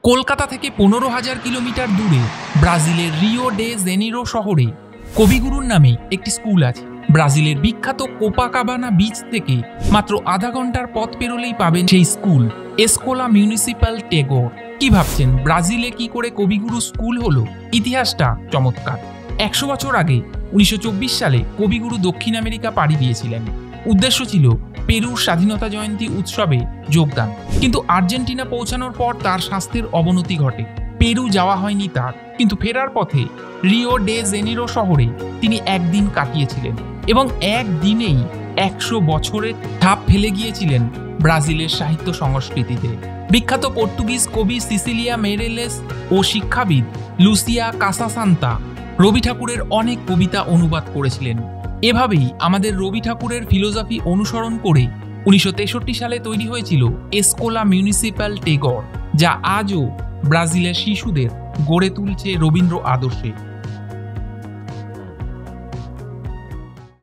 কলকাতা থেকে 15,000 কিলোমিটার দূরে ব্রাজিলের রিও ডে জেনিরো শহরে কবিগুরুর নামে একটি স্কুল আছে। ব্রাজিলের বিখ্যাত কোপাকাবানা বিচ থেকে মাত্র আধা ঘন্টার পথ পেরোলেই পাবেন সেই স্কুল, এসকোলা মিউনিসিপাল টেগোর। কি ভাবছেন, ব্রাজিলে কি করে কবিগুরু স্কুল হলো? ইতিহাসটা চমৎকার। 100 বছর আগে 1924 সালে কবিগুরু দক্ষিণ আমেরিকা পাড়ি দিয়েছিলেন। উদ্দেশ্য ছিল পেরুর স্বাধীনতা জয়ন্তী উৎসবে যোগদান, কিন্তু আর্জেন্টিনা পৌঁছানোর পর তার স্বাস্থ্যের অবনতি ঘটে। পেরু যাওয়া হয়নি তার, কিন্তু ফেরার পথে রিও ডে জেনিরো শহরে তিনি একদিন কাটিয়েছিলেন এবং একদিনেই 100 বছরের ছাপ ফেলে গিয়েছিলেন ব্রাজিলের সাহিত্য সংস্কৃতিতে। বিখ্যাত পর্তুগিজ কবি সিসিলিয়া মেরেলেস ও শিক্ষাবিদ লুসিয়া কাসাসান্তা রবি ঠাকুরের অনেক কবিতা অনুবাদ করেছিলেন। এভাবেই আমাদের রবি ঠাকুরের ফিলোসফি অনুসরণ করে 1963 সালে তৈরি হয়েছিল এসকোলা মিউনিসিপাল টেগোর, যা আজও ব্রাজিলের শিশুদের গড়ে তুলছে রবীন্দ্র আদর্শে।